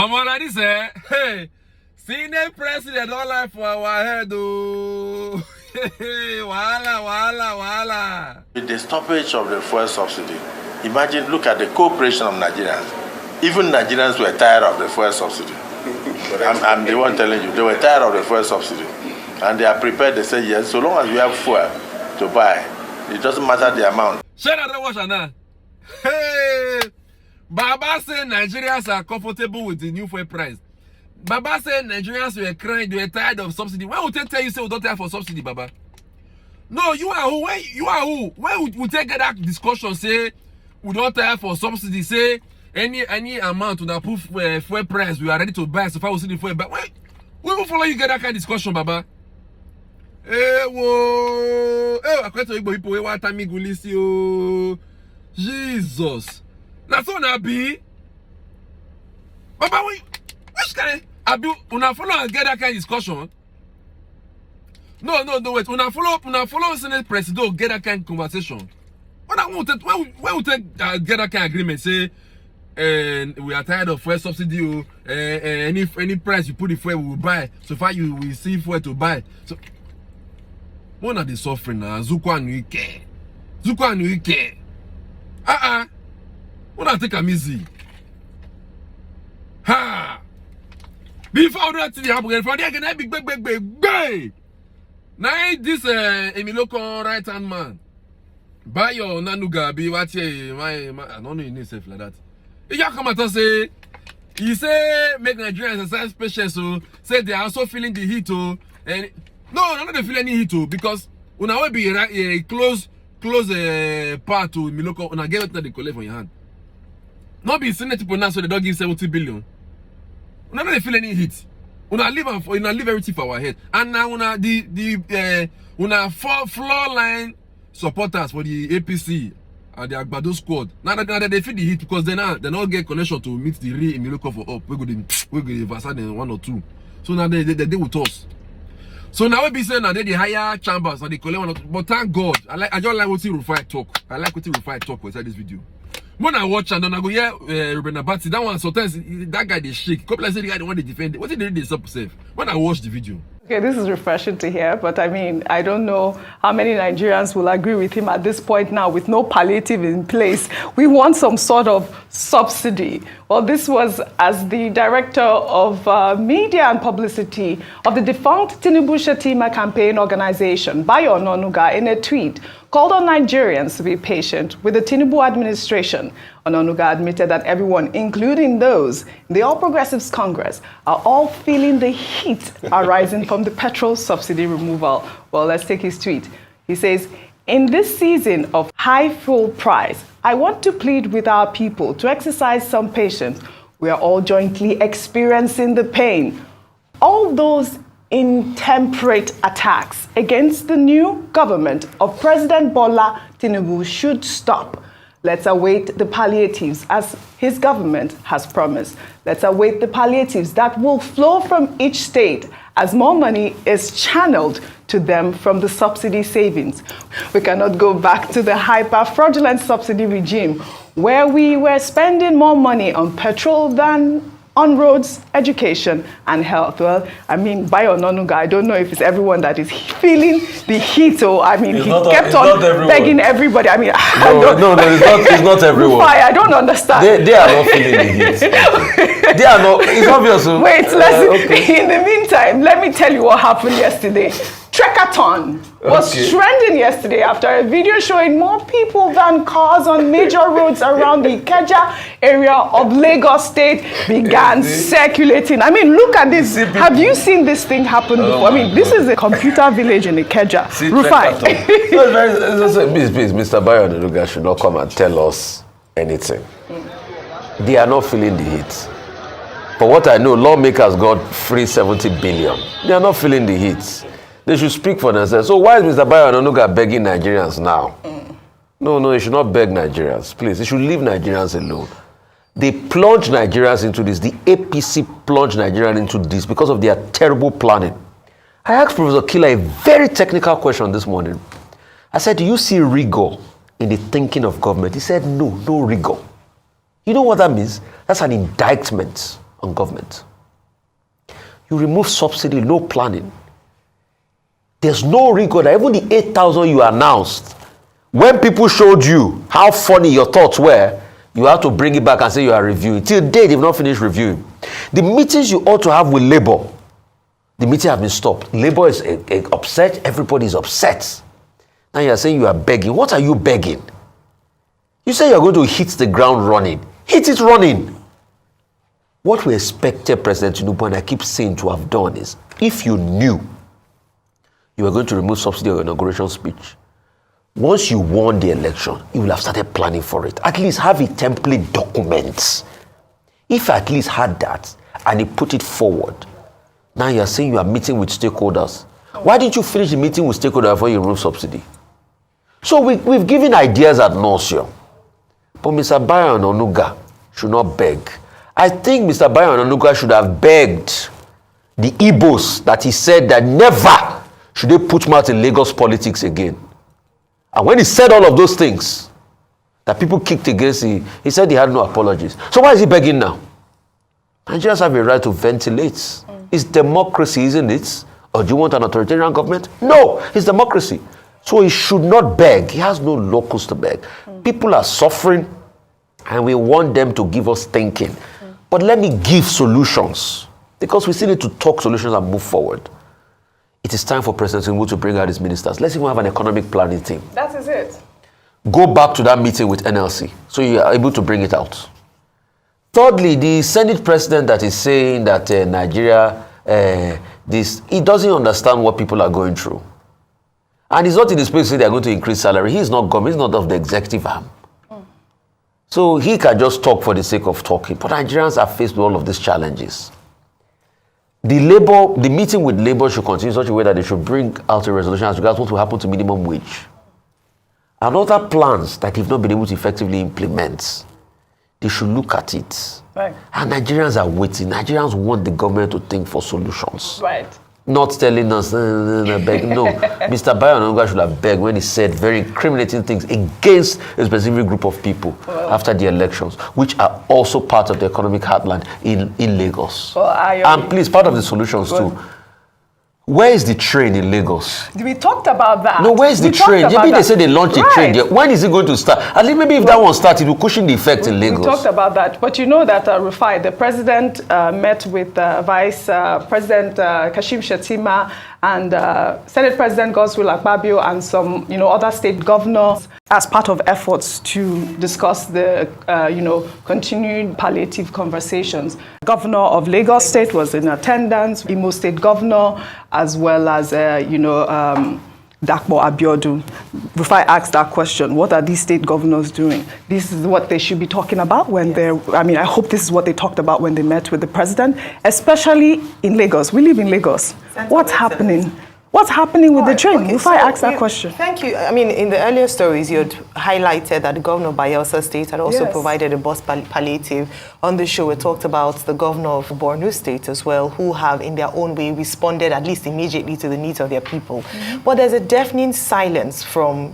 I'm already say, hey, Senate president don't lie for our head, oh. Wala. With the stoppage of the fuel subsidy, imagine, look at the cooperation of Nigerians. Even Nigerians were tired of the fuel subsidy. I'm the one telling you, they were tired of the fuel subsidy. And they are prepared, they say, yes, so long as we have fuel to buy, it doesn't matter the amount. Shut up, watch now. Hey, Baba said Nigerians are comfortable with the new fuel price. Baba said Nigerians were crying, they were tired of subsidy. Why would they tell you say we don't have for subsidy, Baba? No, you are who? Where would we take that discussion? Say we don't have for subsidy. Say any amount to approve fuel price, we are ready to buy. So far we see the fuel, but we will follow you get that kind of discussion, Baba. I can't tell you people we want me go listen you. Jesus, that's all that be. Baba, which kind of una follow and get that kind of discussion? No, wait. Una follow Senate President get that kind of conversation. When we take get that kind of agreement, say, we are tired of fuel subsidy. Any price you put the fuel, we will buy. So far, you will see fuel to buy. So, one of the suffering now. Zukwa nuike. Wanna take a easy? Ha! Before that thing happen, for there can big. Now this Emiloko right hand man. Buy your nanuga be what my I don't know in himself like that. He just come out and say he say make Nigerians exercise patience, so say they are also feeling the heat and no, not they feel any heat because una will be a close part to Emiloko una get what they collect from your hand. Not be Senate people now so they don't give 70 billion. Una not they feel any heat. Una leave everything for our head. And now una una floor line supporters for the APC and the Agbado squad. Now they feel the heat because they not get connection to meet the real Emiloko for up. We go Versailles in 1 or 2. So now they with us. So now we be saying that they the higher chambers and they collect 1 or 2. But thank God, I just like what Rufai talk. I like what Rufai talk inside this video. When I watch and then I go, yeah, Ruben Abati, that one sometimes that guy they shake. Couple of say the guy the one they defend. What did they do themselves? When I watch the video. Okay, this is refreshing to hear, but I mean, I don't know how many Nigerians will agree with him at this point now with no palliative in place. We want some sort of subsidy. Well, this was as the director of media and publicity of the defunct Tinubu Shetima campaign organization, Bayo Ononuga, in a tweet, called on Nigerians to be patient with the Tinubu administration. Ononuga admitted that everyone, including those in the All Progressives Congress, are all feeling the heat arising from the petrol subsidy removal. Well, let's take his tweet. He says, in this season of high fuel price, I want to plead with our people to exercise some patience. We are all jointly experiencing the pain. All those intemperate attacks against the new government of President Bola Tinubu should stop. Let's await the palliatives as his government has promised. Let's await the palliatives that will flow from each state as more money is channeled to them from the subsidy savings. We cannot go back to the hyper-fraudulent subsidy regime where we were spending more money on petrol than on roads, education, and health. Well, I mean, Bayo Ononuga, I don't know if it's everyone that is feeling the heat. Or I mean, he kept on begging everybody. I mean, it's not everyone. Rufai, I don't understand. They are not feeling the heat. They are not. It's obvious. Wait, in the meantime, let me tell you what happened yesterday. Trekathon was trending yesterday after a video showing more people than cars on major roads around the Ikeja area of Lagos State began circulating. I mean, look at this. Have you seen this thing happen before? I mean, this is a computer village in Ikeja. Rufai. Please, Mr. Bayo Ononuga should not come and tell us anything. They are not feeling the heat. For what I know, lawmakers got free 70 billion. They are not feeling the heat. They should speak for themselves. So why is Mr. Bayo Ononuga begging Nigerians now? No, he should not beg Nigerians. Please, he should leave Nigerians alone. They plunged Nigerians into this. The APC plunged Nigerians into this because of their terrible planning. I asked Professor Killer a very technical question this morning. I said, do you see rigor in the thinking of government? He said, no rigor. You know what that means? That's an indictment on government. You remove subsidy, no planning. There's no record. Even the 8,000 you announced, when people showed you how funny your thoughts were, you have to bring it back and say you are reviewing. Till date, they've not finished reviewing. The meetings you ought to have with Labour, the meeting have been stopped. Labour is upset. Everybody is upset. Now you are saying you are begging. What are you begging? You say you are going to hit the ground running. Hit it running. What we expected President Tinubu, and I keep saying, to have done is, if you knew you were going to remove subsidy on your inauguration speech, once you won the election, you will have started planning for it. At least have a template document. If you at least had that and you put it forward, now you are saying you are meeting with stakeholders. Why didn't you finish the meeting with stakeholders before you remove subsidy? So we've given ideas ad nauseam. But Mr. Bayo Onanuga should not beg. I think Mr. Bayo Onanuga should have begged the Igbos that he said that never should they put mouth in Lagos politics again. And when he said all of those things that people kicked against him, he said he had no apologies. So why is he begging now? Nigerians have a right to ventilate. It's democracy, isn't it? Or do you want an authoritarian government? No, it's democracy. So he should not beg. He has no locus to beg. People are suffering, and we want them to give us thinking. But let me give solutions, because we still need to talk solutions and move forward. It is time for President Tinubu to bring out his ministers. Let's even have an economic planning team. That is it. Go back to that meeting with NLC, so you are able to bring it out. Thirdly, the Senate president that is saying that Nigeria, he doesn't understand what people are going through. And he's not in the space to say they're going to increase salary. He's not government, he's not of the executive arm. So he can just talk for the sake of talking. But Nigerians are faced with all of these challenges. The meeting with Labour should continue in such a way that they should bring out a resolution as regards what will happen to minimum wage. And other plans that they've not been able to effectively implement, they should look at it. Right. And Nigerians are waiting. Nigerians want the government to think for solutions. Right. Not telling us, beg. No. Mr. Bayo Onanuga should have begged when he said very incriminating things against a specific group of people after the elections, which are also part of the economic heartland in Lagos. And please, part of the solutions too. Where is the train in Lagos? We talked about that. No, where is the train? Maybe they say they launched a train there. When is it going to start? At least maybe if that one starts, it will cushion the effect in Lagos. We talked about that. But you know that Rufai, the president, met with Vice President Kashim Shettima and Senate President Godswill Akpabio and some, other state governors as part of efforts to discuss the, continued palliative conversations. Governor of Lagos State was in attendance, Imo State Governor, as well as, Dakmo Abiodun. Rufai asked that question, what are these state governors doing? This is what they should be talking about when I hope this is what they talked about when they met with the president, especially in Lagos. We live in Lagos. What's happening? What's happening with the train? Rufai asked that question. Thank you. In the earlier stories, you had highlighted that the governor of Bayelsa State had also provided a bus palliative. On the show, we talked about the governor of Borno State as well, who have, in their own way, responded at least immediately to the needs of their people. But there's a deafening silence from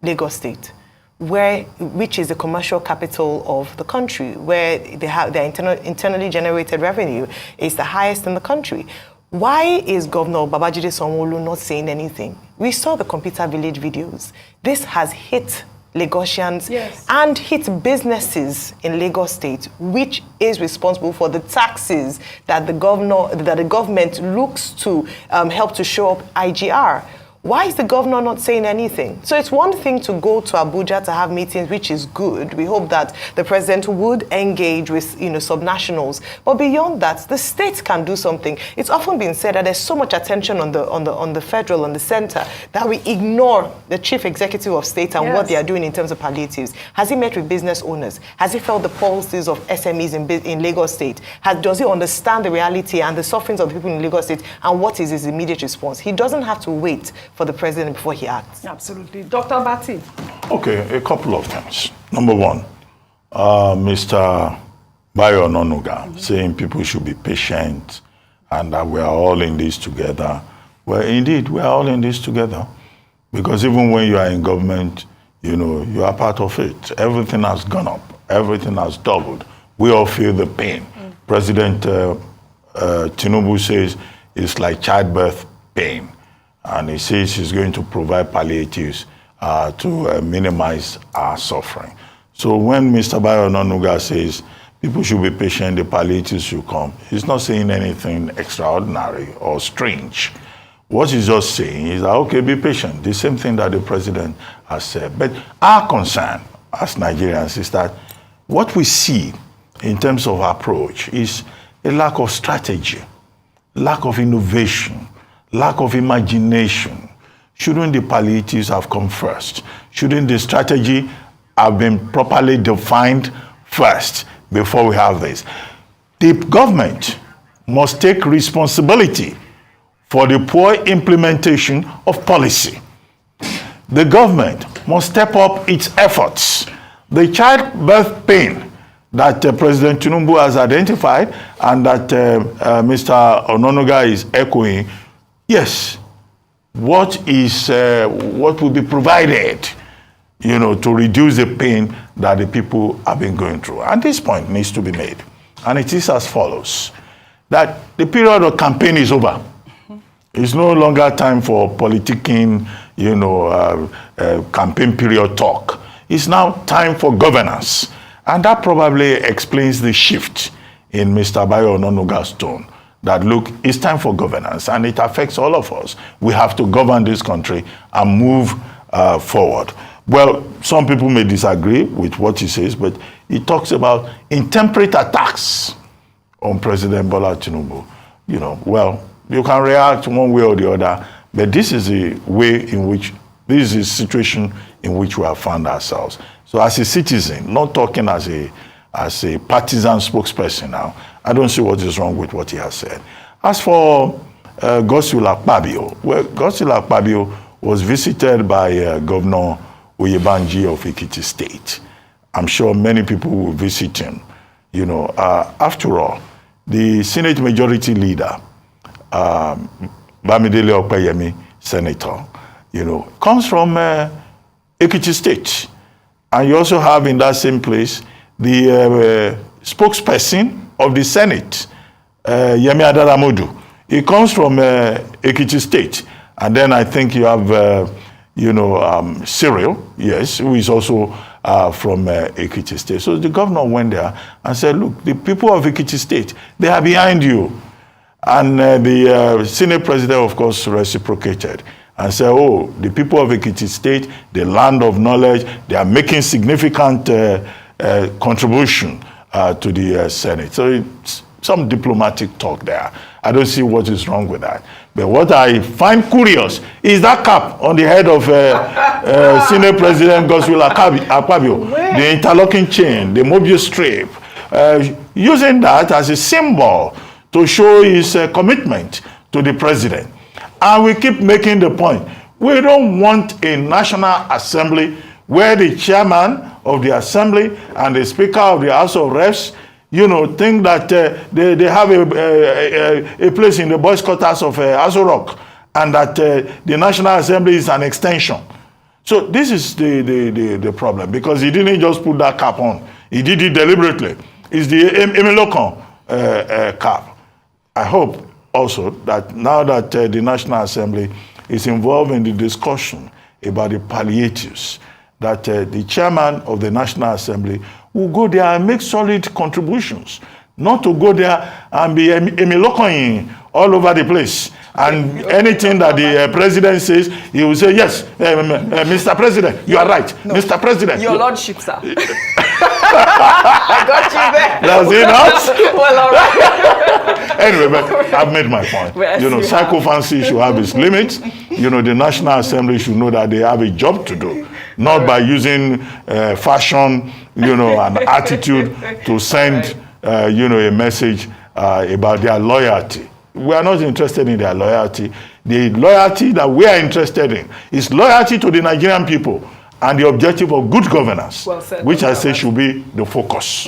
Lagos State, which is the commercial capital of the country, where they have their internally generated revenue is the highest in the country. Why is Governor Babajide Sanwo-Olu not saying anything? We saw the computer village videos. This has hit Lagosians and hit businesses in Lagos State, which is responsible for the taxes that the government looks to help to show up IGR. Why is the governor not saying anything? So it's one thing to go to Abuja to have meetings, which is good. We hope that the president would engage with, subnationals. But beyond that, the states can do something. It's often been said that there's so much attention on the federal, on the center, that we ignore the chief executive of state and what they are doing in terms of palliatives. Has he met with business owners? Has he felt the pulses of SMEs in Lagos State? Does he understand the reality and the sufferings of the people in Lagos State? And what is his immediate response? He doesn't have to wait for the president before he acts. Absolutely. Dr. Bati. Okay, a couple of things. Number one, Mr. Bayo Onanuga saying people should be patient and that we are all in this together. Well, indeed, we are all in this together. Because even when you are in government, you are part of it. Everything has gone up. Everything has doubled. We all feel the pain. President Tinubu says it's like childbirth pain. And he says he's going to provide palliatives to minimize our suffering. So when Mr. Bayo Onanuga says people should be patient, the palliatives should come, he's not saying anything extraordinary or strange. What he's just saying is that, okay, be patient. The same thing that the president has said. But our concern as Nigerians is that what we see in terms of approach is a lack of strategy, lack of innovation, lack of imagination. Shouldn't the palliatives have come first? Shouldn't the strategy have been properly defined first before we have this? The government must take responsibility for the poor implementation of policy. The government must step up its efforts. The childbirth pain that President Tinubu has identified and that Mr. Onanuga is echoing, yes, what will be provided, to reduce the pain that the people have been going through? And this point needs to be made. And it is as follows, that the period of campaign is over. It's no longer time for politicking, campaign period talk. It's now time for governance. And that probably explains the shift in Mr. Bayo Onanuga's tone. That, look, it's time for governance, and it affects all of us. We have to govern this country and move forward. Well, some people may disagree with what he says, but he talks about intemperate attacks on President Bola Tinubu. Well, you can react one way or the other, but this is the way in which, this is the situation in which we have found ourselves. So as a citizen, not talking as a partisan spokesperson now, I don't see what is wrong with what he has said. As for Godswill Akpabio, well, Godswill Akpabio was visited by Governor Oyebanji of Ekiti State. I'm sure many people will visit him. After all, the Senate Majority Leader, Bamidele Okpeyemi, Senator, comes from Ekiti State. And you also have in that same place the spokesperson of the Senate, Yemi Adaramodu. He comes from Ekiti State. And then I think you have, Cyril, yes, who is also from Ekiti State. So the governor went there and said, look, the people of Ekiti State, they are behind you. And the Senate president, of course, reciprocated and said, oh, the people of Ekiti State, the land of knowledge, they are making significant contribution to the Senate. So it's some diplomatic talk there. I don't see what is wrong with that. But what I find curious is that cap on the head of Senate President Godswill Akpabio, the interlocking chain, the Mobius strip, using that as a symbol to show his commitment to the president. And we keep making the point, we don't want a National Assembly where the chairman of the Assembly and the Speaker of the House of Reps, think that they have a place in the boys' quarters of Aso Rock, and that the National Assembly is an extension. So this is the problem, because he didn't just put that cap on. He did it deliberately. It's the Emilokon cap. I hope also that now that the National Assembly is involved in the discussion about the palliatives, that the chairman of the National Assembly will go there and make solid contributions, not to go there and be Emilokoyin all over the place. And anything that the president says, he will say, yes, Mr. President, you are right. No, Mr. President. Your Lordship, sir. I got you there. Does he not? Well, all right. Anyway, but I've made my point. Yes, psychophancy should have its limits. The National Assembly should know that they have a job to do, not by using fashion, and attitude to send, a message about their loyalty. We are not interested in their loyalty. The loyalty that we are interested in is loyalty to the Nigerian people and the objective of good governance, which I say should be the focus.